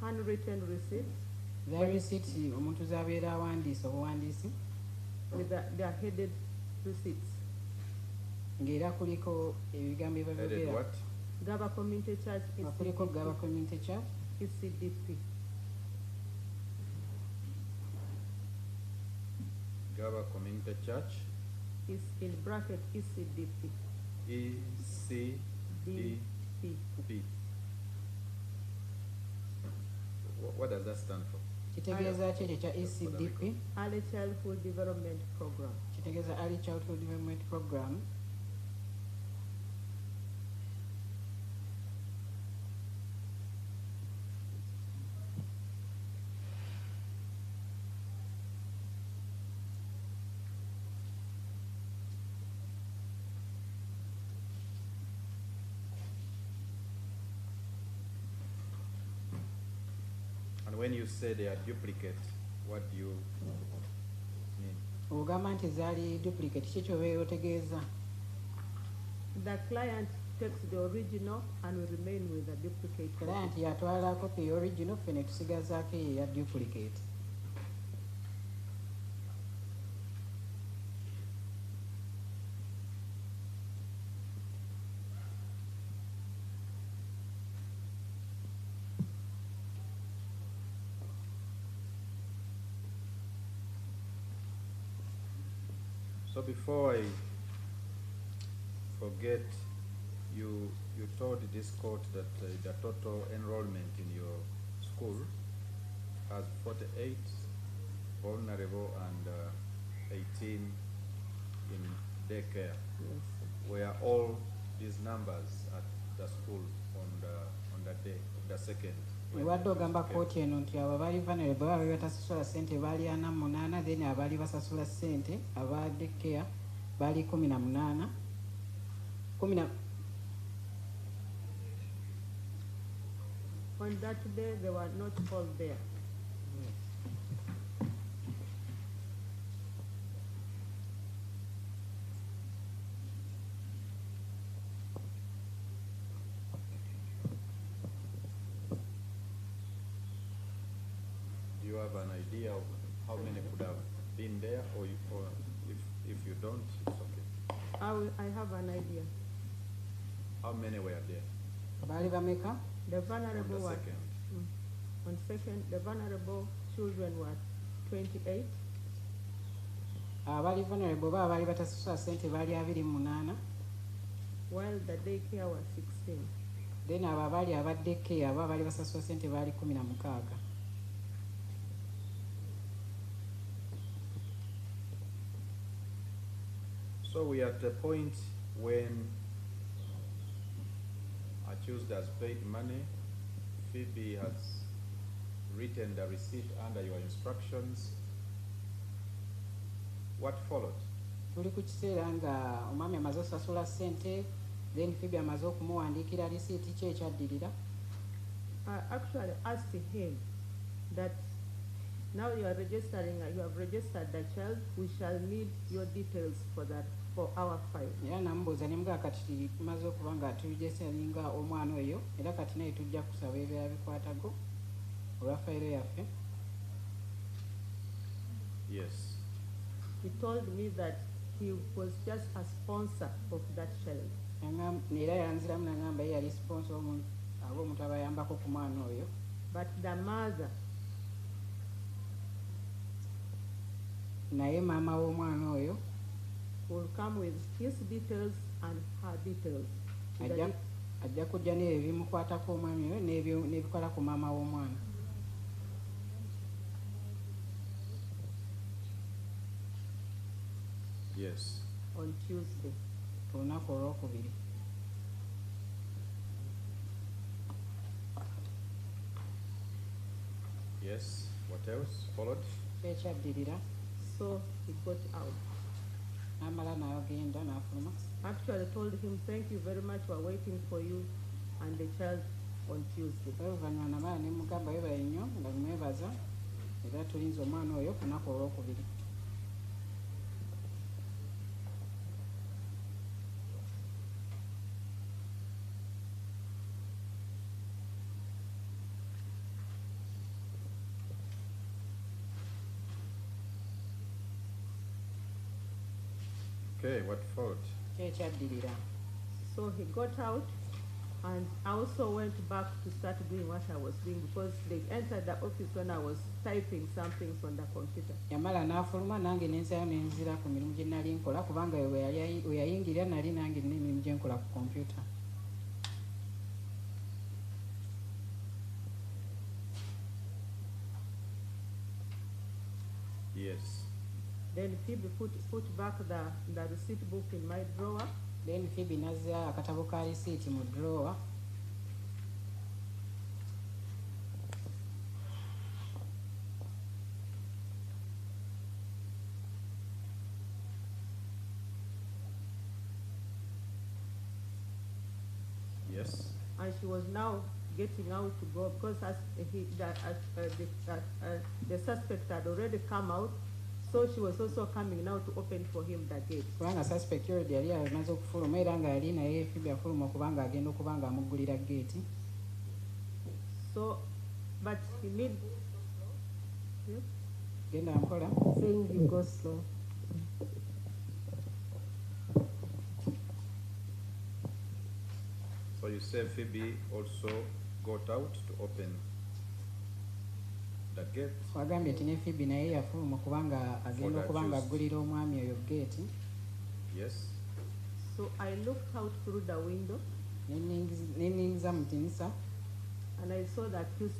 handwritten receipts. The receipt omuntu z'abeera awandiise obuwandiisi With they are headed receipts. ng'era kuliko ebigambo Headed ebyogera what? Ggaba Community Church nga kuliko Ggaba ECDP. Community Church ECDP. Ggaba Community Church. Is in bracket ECDP. ECDP. DP. What does that stand for? kitegeeza ki ekyo kya ECDP Early Childhood Development Program. kitegeeza Early Childhood Development Program. And when you say they are duplicate, what do you mean? Ogamba nti zaali duplicate ki kyobeera otegeeza? The client takes the original and will remain with the duplicate. Client yatwala copy original ffe ne tusigazaako eyo eya duplicate. So before I forget, you told this court that the total enrollment in your school has 48 vulnerable and 18 in daycare. Yes. Were all these numbers at the school on the day, the second? Wadde ogamba kooti eno nti abo abaali vulnerable abaali batasasula ssente baali 48, then abaali basasula ssente aba daycare baali 18. On that day, they were not all there. Do you have an idea of how many could have been there, or if you don't, it's okay? I have an idea. How many were there? Baali bameka? The On vulnerable the were second. on second. The vulnerable children were 28. Abaali vulnerable oba abaali batasasula ssente baali 28, While the daycare was 16. then abo abaali aba daycare abo abaali basasula ssente baali 16. So we are at a point when accused has paid money, Phoebe has written the receipt under your instructions. What followed? Tuli ku kiseera nga omwami amaze osasula ssente, then Phoebe amaze okumuwandiikira risiiti ki ekyaddirira. I actually asked him that now you are registering, you have registered the child, we shall need your details for that, for our file. Era namubuuza ne mugamba kati tumaze okuba nga tuligeseringa omwana oyo era kati naye tujja kusaba ebirala bikwatago olwa fayiro yaffe. Yes. He told me that he was just a sponsor of that child. Era yanziramu nagamba ye yali sponsor aba omuntu abayambako ku mwana oyo. But the mother, naye maama w'omwana oyo will come with his details and her details. ajja kujja n'ebyo ebimukwatako omwami oyo n'ebikola ku maama w'omwana. Yes. On Tuesday. Ku lunaku olwokubiri. Yes. What else followed? Ekyaddirira. So he got out. N'amala n'agenda n'afuluma. Actually told him, thank you very much, we're waiting for you and the child on Tuesday. Oluvannyuma namala ne mugamba webale nnyo nga mwebaza era tulinze omwana oyo ku lunaku olwokubiri. Okay, what fault? Kyekyaddirira. So he got out, and I also went back to start doing what I was doing because they entered the office when I was typing some things on the computer. Yamala n'afuluma nange nenzayo nenzira ku mirimu gye nali nkola kubanga we yayingirira nali nange nina emirimu gye nkola ku kompyuta. Yes. Then Phoebe put back the receipt book in my drawer. Then Phoebe nazza akatabo ka receipt mu drawer. Yes. And she was now getting out to go because the suspect had already come out, so she was also coming now to open for him the gate. Kubanga suspect already yali amaze okufuluma era nga yali naye Phoebe afuluma okubanga agenda okubanga amuggulira gate. So, but he need... Yeah? Genda mpola. Saying you go slow. So you say Phoebe also got out to open the gate? Wagambye nti ne Phoebe naye yafuluma okubanga agenda okubanga aggulira omwami oyo gate. Yes. So I looked out through the window. Neningiza mu dinisa. And I saw the accused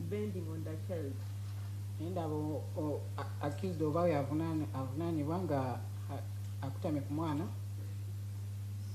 bending on the child. Ndaba accused oba avunaanibwa nga akutamye ku mwana.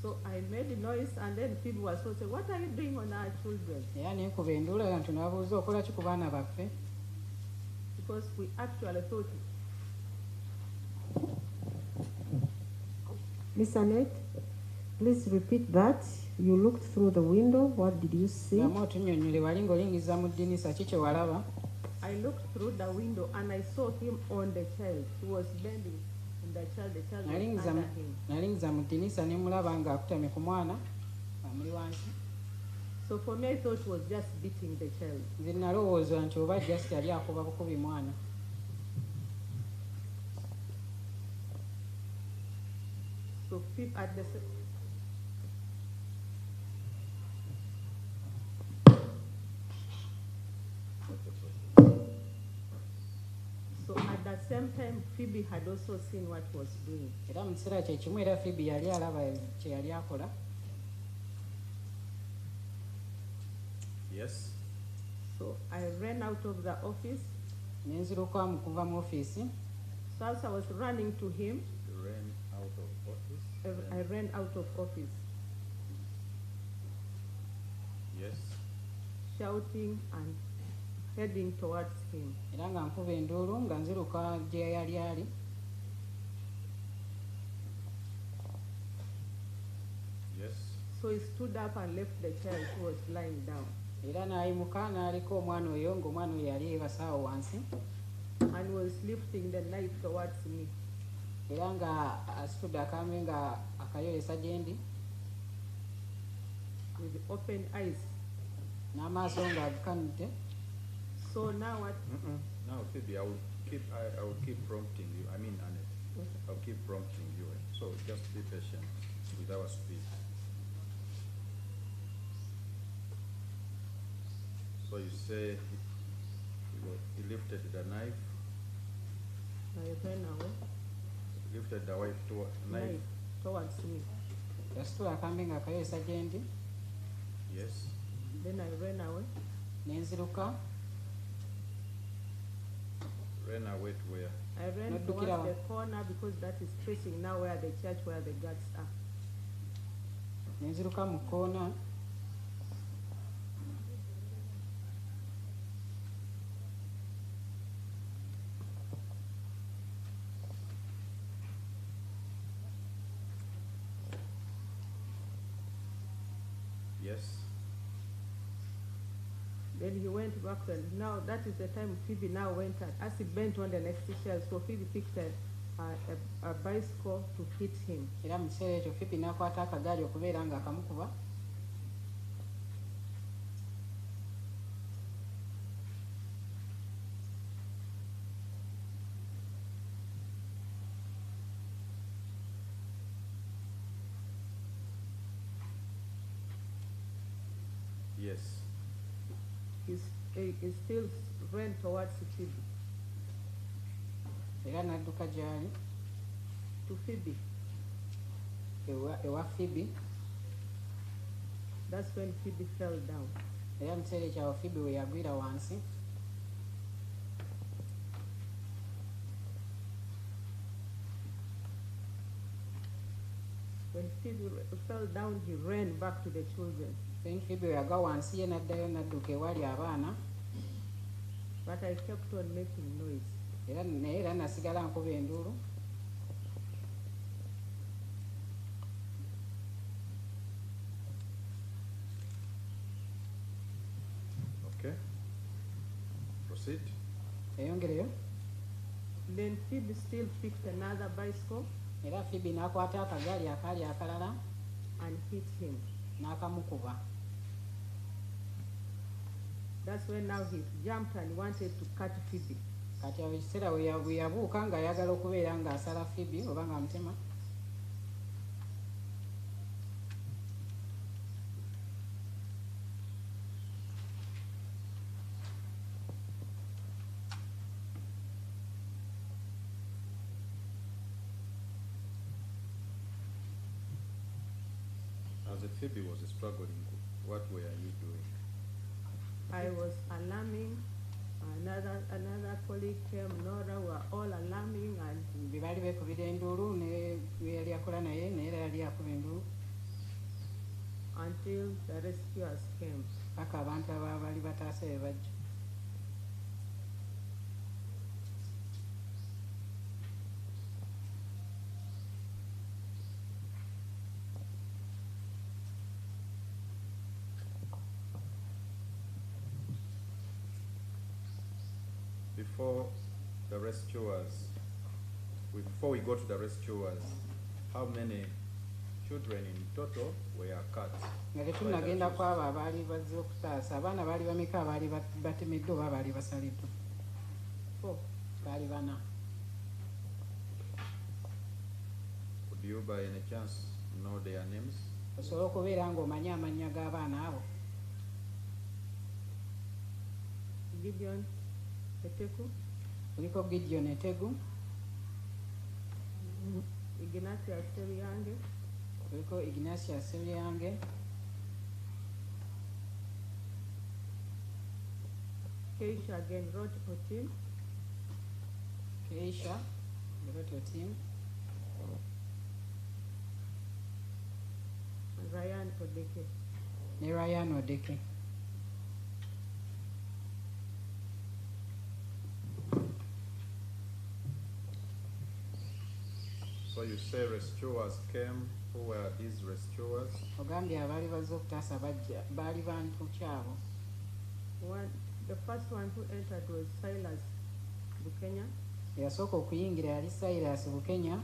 So I made a noise, and then people were so saying, "What are you doing on our children?" Era nenkuba enduula nti nabuuza okola ki ku baana baffe? Because we actually thought. Miss Annette, please repeat that. You looked through the window. What did you see? Namu otunnyonnyole wali ng'olingiza mu ddinisa ki kye walaba? I looked through the window and I saw him on the child. He was bending on the child was under him. Nalingiza mu ddinisa ne mulaba nga akutamye ku mwana amuli wansi. So for me I thought he was just beating the child. Nze nalowooza nti oba just yali akuba bukubi mwana. So at the same time, Phoebe had also seen what he was doing. Era mu kiseera kye kimu era Phoebe yali alaba kye yali akola. Yes. So I ran out of the office. Nenziruka mu kuva mu office. So as I was running to him, You ran out of office? I ran out of office. Yes. Shouting and heading towards him. Era nga nkuba enduulu nga nziruka gye yali ali. Yes. So he stood up and left the child who was lying down. Era n'ayimuka n'aliko omwana oyo ng'omwana oyo yali yeebasaawo wansi. And was lifting the knife towards me. Era nga asitudde akambe nga akayoyesa gye ndi. With open eyes. N'amaaso nga agakanudde. So now what? Now, Phoebe, I will keep prompting you. I mean, Annette, I'll keep prompting you. So just be patient with our speed. So you say he lifted the knife. I ran away. Lifted the knife towards me. Yasitula akambe nga akayoyesa gye ndi. Yes. Then I ran away. Nenziruka. Ran away to where? I ran towards the corner because that is facing now where the church, where the guards are. Nenziruka mu koona. Yes. Then he went back, and now that is the time Phoebe now went and as he bent on the next shelf, so Phoebe picked a bicycle to hit him. Era mu kiseera ekyo Phoebe n'akwata akagaali okubeera nga akamukuba. Yes. He still ran towards Phoebe. Era n'adduka gy'ali To Phoebe. ewa Phoebe. That's when Phoebe fell down. Era mu kiseera ekyawo Phoebe we yagwira wansi. When Phoebe fell down, he ran back to the children. Then Phoebe we yagwa wansi ye n'addayo n'adduka ewali abaana. But I kept on making noise. Naye era nasigala nkuba enduulu. Okay. Proceed. Eyongereyo. Then Phoebe still picked another bicycle Era Phoebe n'akwata akagaali akaali akalala and hit him. n'akamukuba. That's when now he jumped and wanted to cut Phoebe. Kati awo ekiseera bwe yabuuka ng'ayagala okubeera ng'asala Phoebe oba ng'amutema. As the Phoebe was struggling, what were you doing? I was alarming. Another colleague came, Nora, were all alarming, and Bwe baali beekubira enduulu ne bwe yali akola naye naye era yali akuba enduulu until the rescuers came. paka abantu abaali bataase be bajja. Before we go to the rescuers, how many children in total were cut? Nga tetunnagenda ku abo abaali bazze okutaasa, abaana baali bameka abaali batemeddwa oba baali basaliddwa? 4. Baali 4. Would you by any chance know their names? Osobola okubeera ng'omanyi amannya g'abaana abo? Gideon Eteku, Kuliko Gideon Etegu, Ignatius Seriange, kuliko Ignatius Seryange, Keisha again wrote Otim, Keisha, Roto Team, and Ryan Odeke. ne Ryan Odeke. So you say rescuers came. Who were these rescuers? Ogambye abaali bazze okutaasa bajja baali bantu kyabo. The first one who entered was Silas Bukenya, Eyasooka okuyingira yali Silas Bukenya,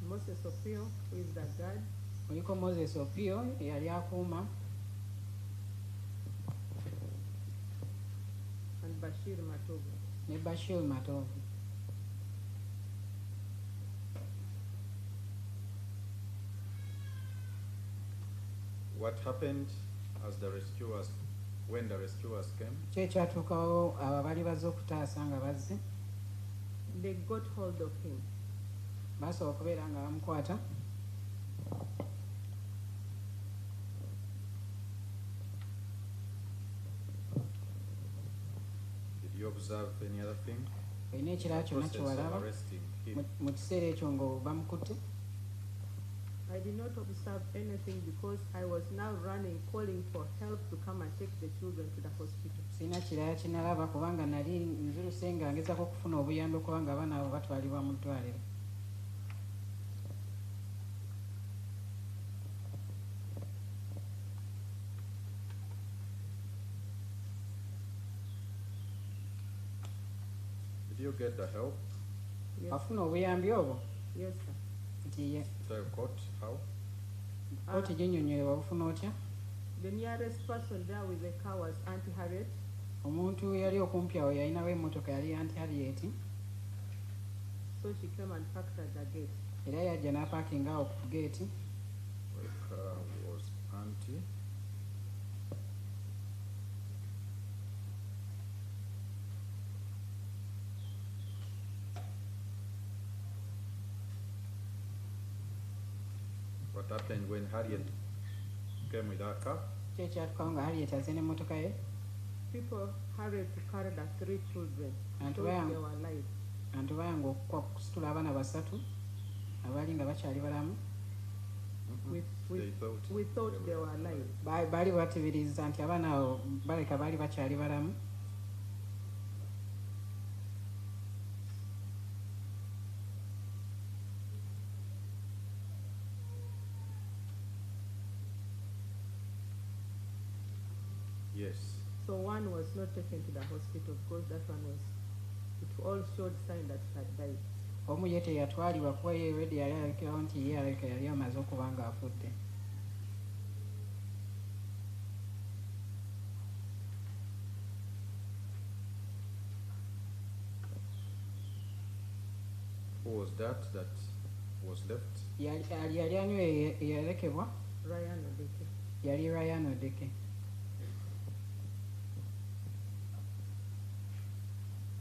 Moses Opio, who is the guard, kuliko Moses Opio yali akuuma, and Bashir Matovu. ne Bashir Matovu. What happened as when the rescuers came? Ki ekyatuukawo abo abaali bazze okutaasa nga bazze? They got hold of him. Basobola okubeera nga bamukwata. Did you observe any other thing? Olina ekirala kyonna Process of kyewalaba arresting him. mu kiseera ekyo nga bamukutte? I did not observe anything because I was now running, calling for help to come and take the children to the hospital. Sina kirala kinalaba kubanga nali nziruse nga ngezaako okufuna obuyambi okuba nga abaana abo batwalibwa mu ddwaliro. Did you get the help? Yes, Wafuna obuyambi obwo? yes, sir. Nti ye Tell court how? kkooti ginnyonnyole wabufuna otya? The nearest person there with the car was Auntie Harriet. Omuntu yali okumpi awo yalinawo emmotoka yali Aunty Harriet, So she came and parked at the gate. era yajja n'apaakinga awo ku geeti. The car was empty. What happened when Harriet came with her car? Kiki ekyatukawo nga Harriet azze n'emmotoka ye. People hurried to carry the 3 children. And Those where- they were alive. Abantu bayanga okusitula abaana basatu abaali nga bakyali balamu. We thought they were alive. Baali batibiriza nti abaana abo baleka baali bakyali balamu. Yes. So one was not taken to the hospital because that one was, it all showed sign that she had died. Omu ye teyatwalibwa kuba ye already yali alekerawo nti ye aleka yali amaze okuba nga afudde. Who was that was left? Yali ani eyalekebwa? Ryan Odeke. Yali Ryan Odeke.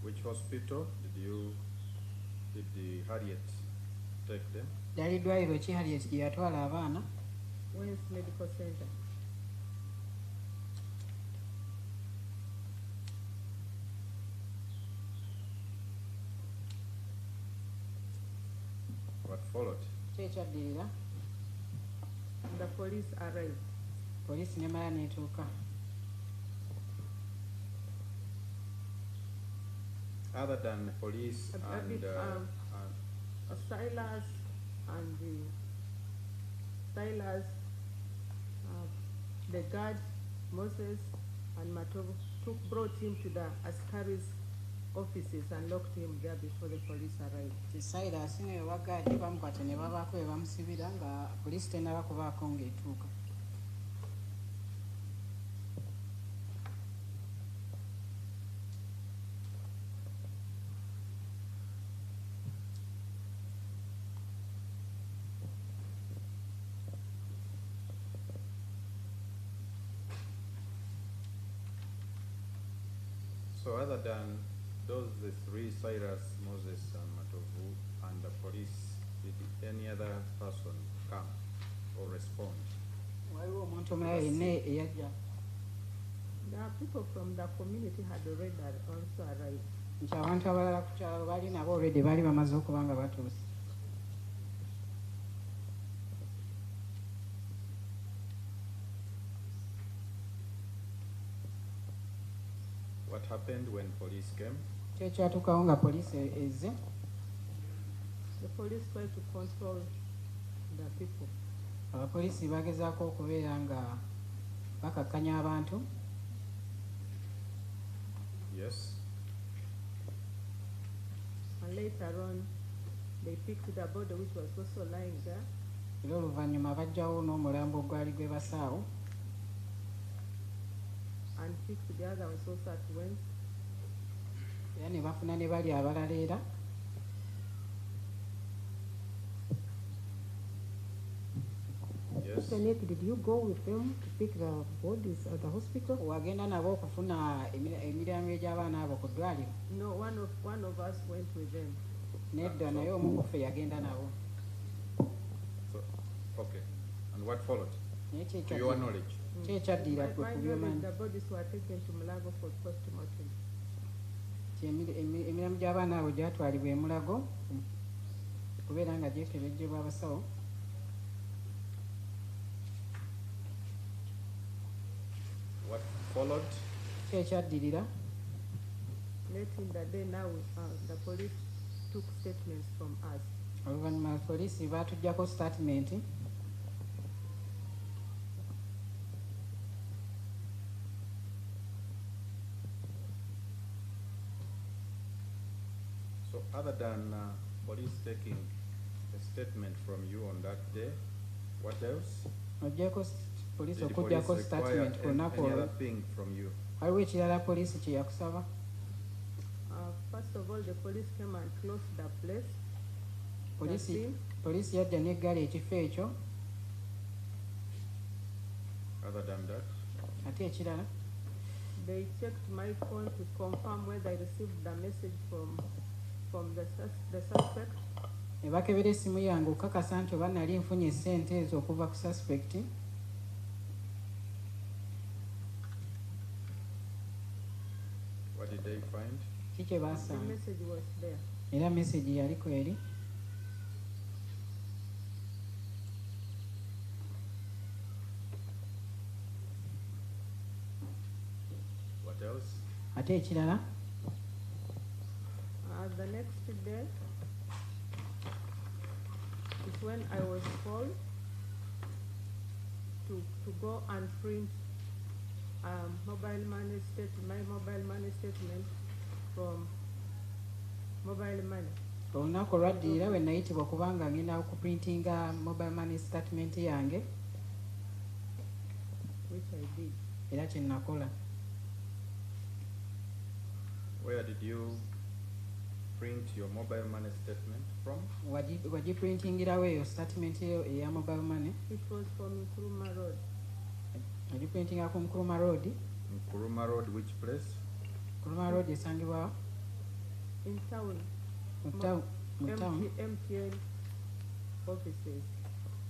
Which hospital did the Harriet take them? Yali ddwaliro ki Harriet gye yatwala abaana? Wayne's Medical Center. What followed? Ki ekyaddirira? The police arrived. Poliisi nemala n'etuuka. Other than the police and Silas and the guard Moses and Matovu brought him to the Askari's offices and locked him there before the police arrived. Silas ne wagaadi bamukwata ne babaako we bamusibira nga poliisi tennaba kubaako ng'etuuka. So other than those the 3, Cyrus, Moses and Matovu, and the police, did any other person come or respond? Waliwo omuntu omulala yenna eyajja. The people from the community had already also arrived. Nti abantu abalala ku kyalo baali nabo already baali bamaze okuba nga batuuse. What happened when police came? Ki ekyatuukawo nga poliisi ezze? The police tried to control the people. Abapoliisi bagezaako okubeera nga bakakkanya abantu. Yes. And later on, they picked the body which was also lying there. Era oluvannyuma bajjawo n'omulambo ogwali gwe basaawo. And picked the other ones also at once. Era ne bafuna ne bali abalala era. Yes. Mr. Nick, did you go with them to pick the bodies at the hospital? Wagenda nabo okufuna emiryango egy'abaana abo ku ddwaliro? No, one of us went with them. Nedda naye omu ku ffe yagenda nabo. So, okay. And what followed? Naye ki To your knowledge? ki ekyaddira By ggwe ku knowledge, by'omanyi? the bodies were taken to Mulago for post-mortem. Emirimu gy'abaana abo gyatwalibwa e Mulago kubeera nga gyekebejjebwa abasawo. What followed? Ki ekyaddirira? Late in the day now, the police took statements from us. Oluvannyuma poliisi baatuggyako statement. So other than police taking a statement from you on that day, what else? Oggyeko poliisi Did the okuggyako police require statement ku lunaku any olwo. other thing from you? Waliwo ekirala poliisi kye yakusaba? First of all, the police came and closed the place. Poliisi Poliisi yadda n'eggala ekifo ekyo. Other than that, Ate ekirala, They checked my phone to confirm whether I received the message from the suspect. ne bakebera essimu yange okukakasa nti oba nali nfunye ssente ezo okuva ku suspect. what did they find? Ki kye The baasanga? message was there. Era message yaliko eri. What else? Ate ekirala, The next day is when I was called to go and print my mobile money statement from mobile money. olunaku olwaddirira we nayitibwa kubanga ngenda okuprintinga mobile money statement yange, Which I did. era kye nakola. Where did you print your mobile money statement from? Wagiprintingirawo eyo statement eyo eya mobile money? It was from Nkrumah Road. Wagiprintinga ku Nkrumah Road? Nkrumah Road, which place? Nkrumah Road esangibwa In town. mu town, MTN offices.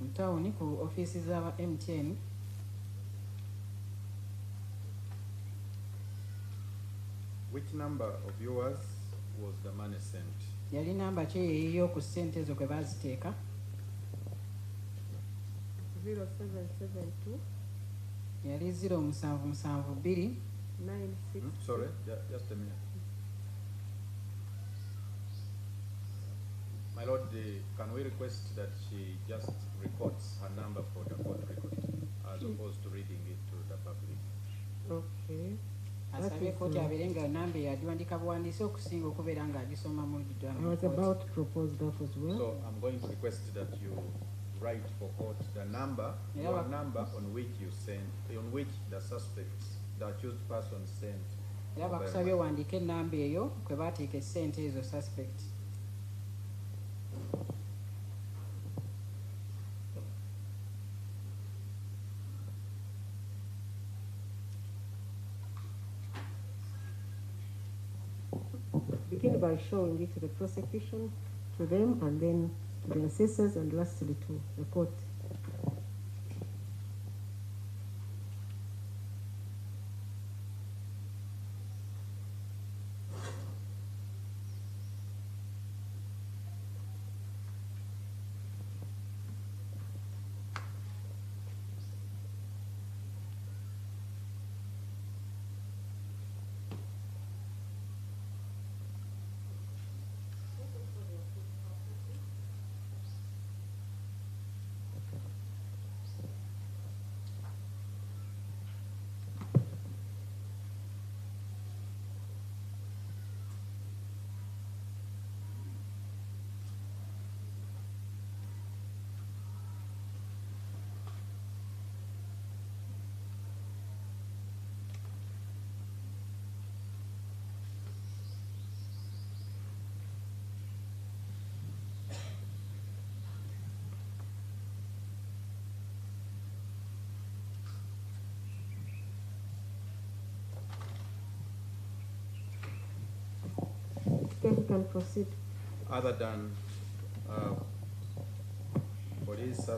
mu town ku office z'aba MTN. Which number of yours was the money sent? Yali namba ki eyiyo ku ssente ezo kwe baaziteeka? 0772 Yali 0772 96. Sorry, just a minute. My lord, can we request that she just records her number for the court record as opposed to reading it to the public? Okay. Asabye kooti abeere nga namba yagiwandiika buwandiisi okusinga okubeera ng'agisoma mu I was about to propose that as well. So I'm going to request that you write for court the number, Yeah, your but- number on which you sent, on which the suspects, the accused person sent. era bakusabye owandiika ennamba eyo kwe baateeka essente ezo suspect. Begin by showing it to the prosecution, to them, and then to the assessors, and lastly to the court. Okay, you can proceed. Other than police